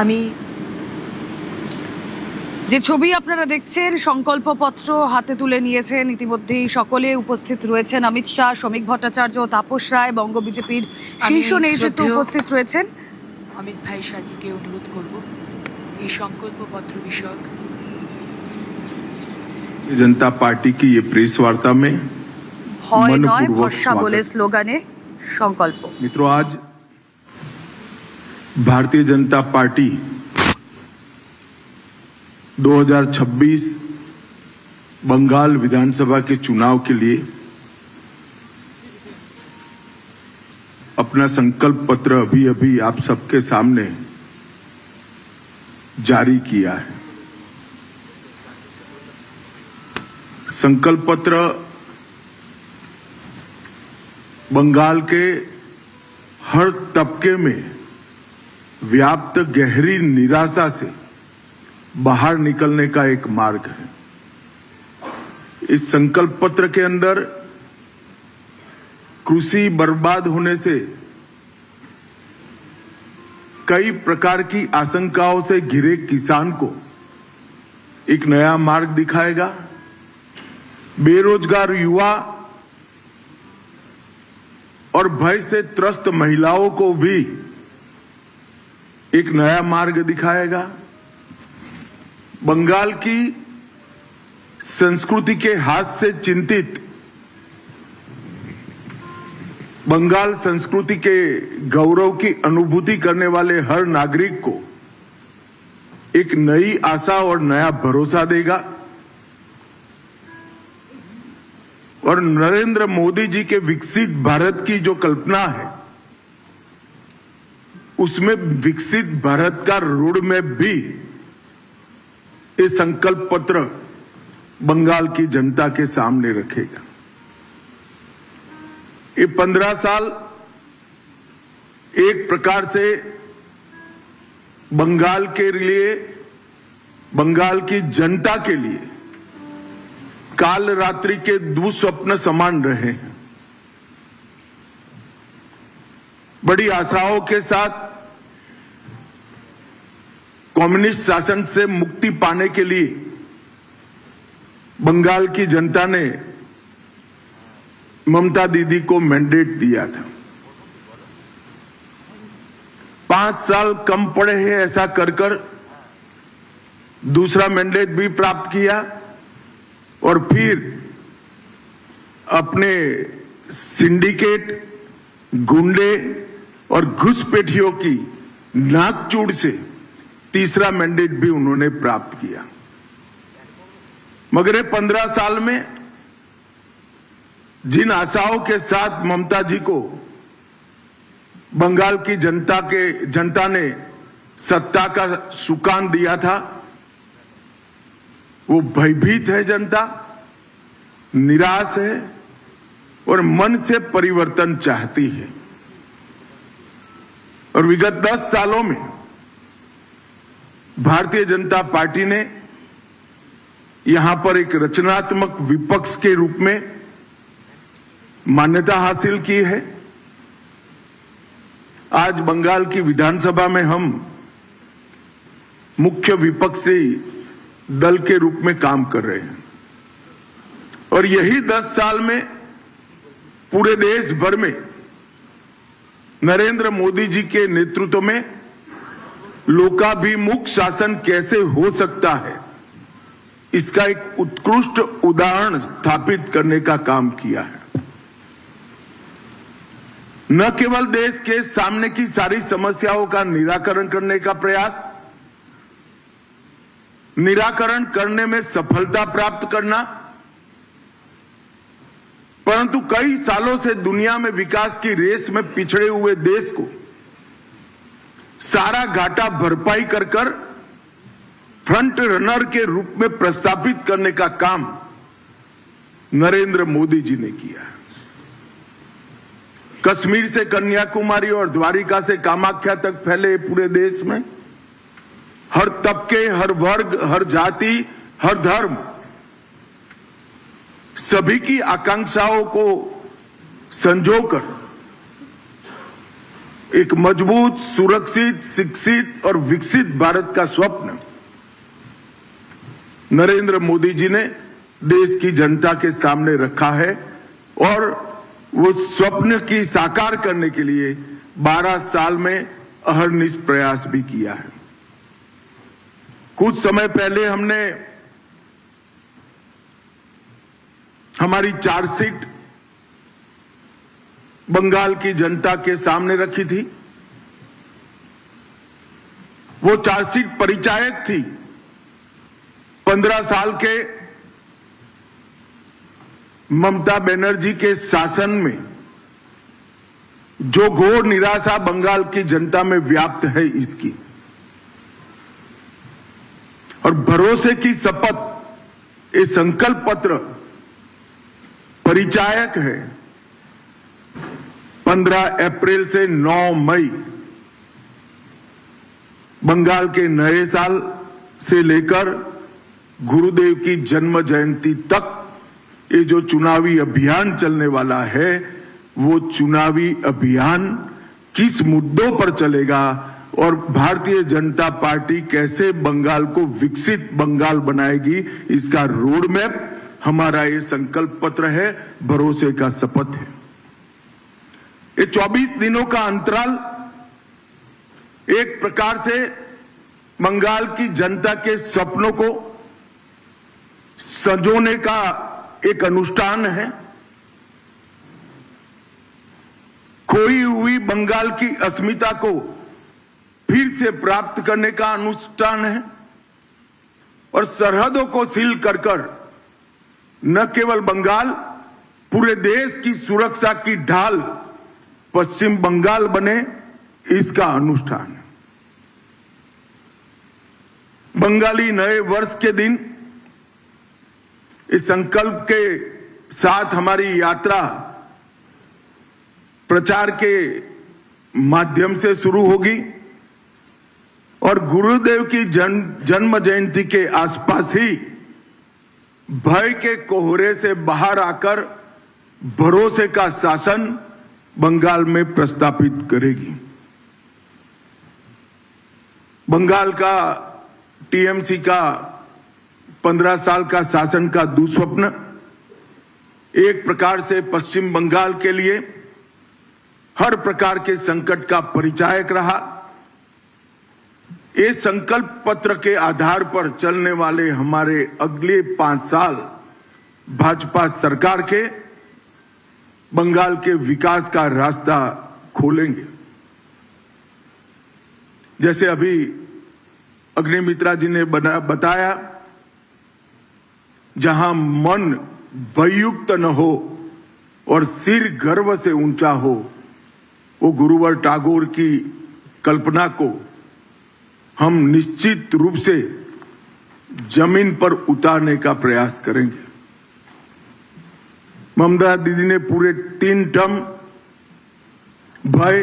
আমি যে ছবি আপনারা দেখছেন সংকল্পপত্র হাতে তুলে নিয়েছেন ইতিমধ্যেই সকলে উপস্থিত রয়েছেন। অমিত শাহ, শ্রমিক ভট্টাচার্য, তাপস রায়, বঙ্গ বিজেপির শীর্ষ নেতৃত্ব উপস্থিত রয়েছেন। অমিত ভাই সাজিকে অনুরোধ করব এই সংকল্পপত্র বিষয়ক जनता पार्टी की ये प्रेस वार्ता में ভয় নয় ভরসা বলে স্লোগানে সংকল্প। मित्रों, आज भारतीय जनता पार्टी 2026 बंगाल विधानसभा के चुनाव के लिए अपना संकल्प पत्र अभी आप सबके सामने जारी किया है। संकल्प पत्र बंगाल के हर तबके में व्याप्त गहरी निराशा से बाहर निकलने का एक मार्ग है। इस संकल्प पत्र के अंदर कृषि बर्बाद होने से कई प्रकार की आशंकाओं से घिरे किसान को एक नया मार्ग दिखाएगा। बेरोजगार युवा और भय से त्रस्त महिलाओं को भी एक नया मार्ग दिखाएगा। बंगाल की संस्कृति के हाथ से चिंतित बंगाल संस्कृति के गौरव की अनुभूति करने वाले हर नागरिक को एक नई आशा और नया भरोसा देगा। और नरेंद्र मोदी जी के विकसित भारत की जो कल्पना है उसमें विकसित भारत का रोड मैप भी ये संकल्प पत्र बंगाल की जनता के सामने रखेगा। ये 15 साल एक प्रकार से बंगाल के लिए, बंगाल की जनता के लिए काल रात्रि के दुस्वप्न समान रहे हैं। बड़ी आशाओं के साथ कम्युनिस्ट शासन से मुक्ति पाने के लिए बंगाल की जनता ने ममता दीदी को मैंडेट दिया था। 5 साल कम पड़े हैं ऐसा कर दूसरा मैंडेट भी प्राप्त किया और फिर अपने सिंडिकेट, गुंडे और घुसपैठियों की नाकचूड़ से तीसरा मैंडेट भी उन्होंने प्राप्त किया। मगर 15 साल में जिन आशाओं के साथ ममता जी को बंगाल की जनता ने सत्ता का सुकान दिया था, वो भयभीत है जनता, निराश है और मन से परिवर्तन चाहती है। और विगत 10 सालों में भारतीय जनता पार्टी ने यहां पर एक रचनात्मक विपक्ष के रूप में मान्यता हासिल की है। आज बंगाल की विधानसभा में हम मुख्य विपक्षी दल के रूप में काम कर रहे हैं और यही 10 साल में पूरे देश भर में नरेंद्र मोदी जी के नेतृत्व में लोकाभिमुख शासन कैसे हो सकता है इसका एक उत्कृष्ट उदाहरण स्थापित करने का काम किया है। न केवल देश के सामने की सारी समस्याओं का निराकरण करने का प्रयास, निराकरण करने में सफलता प्राप्त करना, परंतु कई सालों से दुनिया में विकास की रेस में पिछड़े हुए देश को सारा घाटा भरपाई कर फ्रंट रनर के रूप में प्रस्थापित करने का काम नरेंद्र मोदी जी ने किया। कश्मीर से कन्याकुमारी और द्वारिका से कामाख्या तक फैले पूरे देश में हर तबके, हर वर्ग, हर जाति, हर धर्म, सभी की आकांक्षाओं को संजोकर एक मजबूत, सुरक्षित, शिक्षित और विकसित भारत का स्वप्न नरेंद्र मोदी जी ने देश की जनता के सामने रखा है और वो स्वप्न की साकार करने के लिए 12 साल में अहरनिश प्रयास भी किया है। कुछ समय पहले हमने हमारी चार्जशीट बंगाल की जनता के सामने रखी थी। वो चार्जशीट परिचायक थी। 15 साल के ममता बनर्जी के शासन में जो घोर निराशा बंगाल की जनता में व्याप्त है इसकी, और भरोसे की शपथ, ये संकल्प पत्र परिचायक है। 15 अप्रैल से 9 मई बंगाल के नए साल से लेकर गुरुदेव की जन्म जयंती तक ये जो चुनावी अभियान चलने वाला है, वो चुनावी अभियान किस मुद्दों पर चलेगा और भारतीय जनता पार्टी कैसे बंगाल को विकसित बंगाल बनाएगी, इसका रोड मैप हमारा ये संकल्प पत्र है, भरोसे का शपथ है। ये 24 दिनों का अंतराल एक प्रकार से बंगाल की जनता के सपनों को संजोने का एक अनुष्ठान है। खोई हुई बंगाल की अस्मिता को फिर से प्राप्त करने का अनुष्ठान है और सरहदों को सील कर न केवल बंगाल, पूरे देश की सुरक्षा की ढाल पश्चिम बंगाल बने, इसका अनुष्ठान है। बंगाली नए वर्ष के दिन इस संकल्प के साथ हमारी यात्रा प्रचार के माध्यम से शुरू होगी और गुरुदेव की जन्म जयंती के आसपास ही भय के कोहरे से बाहर आकर भरोसे का शासन बंगाल में प्रस्थापित करेगी। बंगाल का टीएमसी का 15 साल का शासन का दुस्वप्न एक प्रकार से पश्चिम बंगाल के लिए हर प्रकार के संकट का परिचायक रहा। ये संकल्प पत्र के आधार पर चलने वाले हमारे अगले 5 साल भाजपा सरकार के बंगाल के विकास का रास्ता खोलेंगे। जैसे अभी अग्निमित्रा जी ने बताया, जहां मन भययुक्त न हो और सिर गर्व से ऊंचा हो, वो गुरुवर टैगोर की कल्पना को हम निश्चित रूप से जमीन पर उतारने का प्रयास करेंगे। ममता दीदी ने पूरे 3 टर्म भय,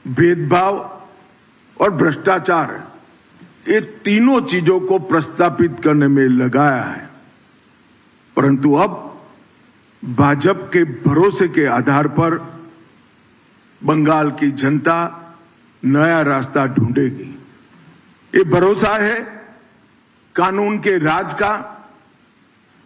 भेदभाव और भ्रष्टाचार, ये तीनों चीजों को प्रस्तापित करने में लगाया है, परंतु अब भाजपा के भरोसे के आधार पर बंगाल की जनता नया रास्ता ढूंढेगी। ये भरोसा है कानून के राज का,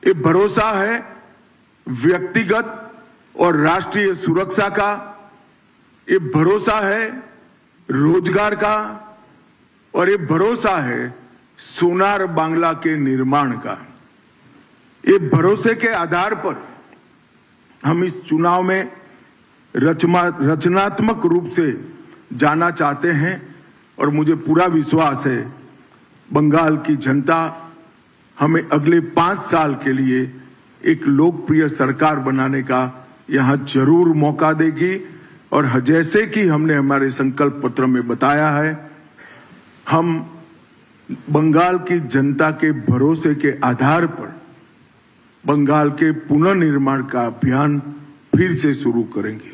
ये भरोसा है व्यक्तिगत और राष्ट्रीय सुरक्षा का, ये भरोसा है रोजगार का और ये भरोसा है सोनार बांग्ला के निर्माण का। ये भरोसे के आधार पर हम इस चुनाव में रचनात्मक रूप से जाना चाहते हैं और मुझे पूरा विश्वास है बंगाल की जनता हमें अगले 5 साल के लिए एक लोकप्रिय सरकार बनाने का यहां जरूर मौका देगी। और जैसे कि हमने हमारे संकल्प पत्र में बताया है, हम बंगाल की जनता के भरोसे के आधार पर बंगाल के पुनर्निर्माण का अभियान फिर से शुरू करेंगे।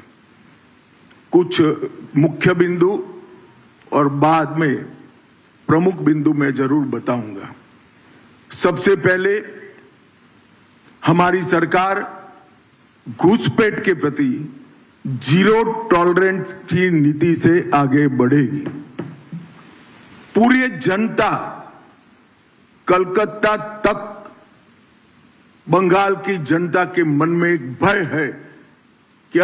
कुछ मुख्य बिंदु और बाद में प्रमुख बिंदु मैं जरूर बताऊंगा। सबसे पहले हमारी सरकार घुसपैठ के प्रति जीरो टॉलरेंस की नीति से आगे बढ़ेगी। पूरी जनता कलकत्ता तक बंगाल की जनता के मन में एक भय है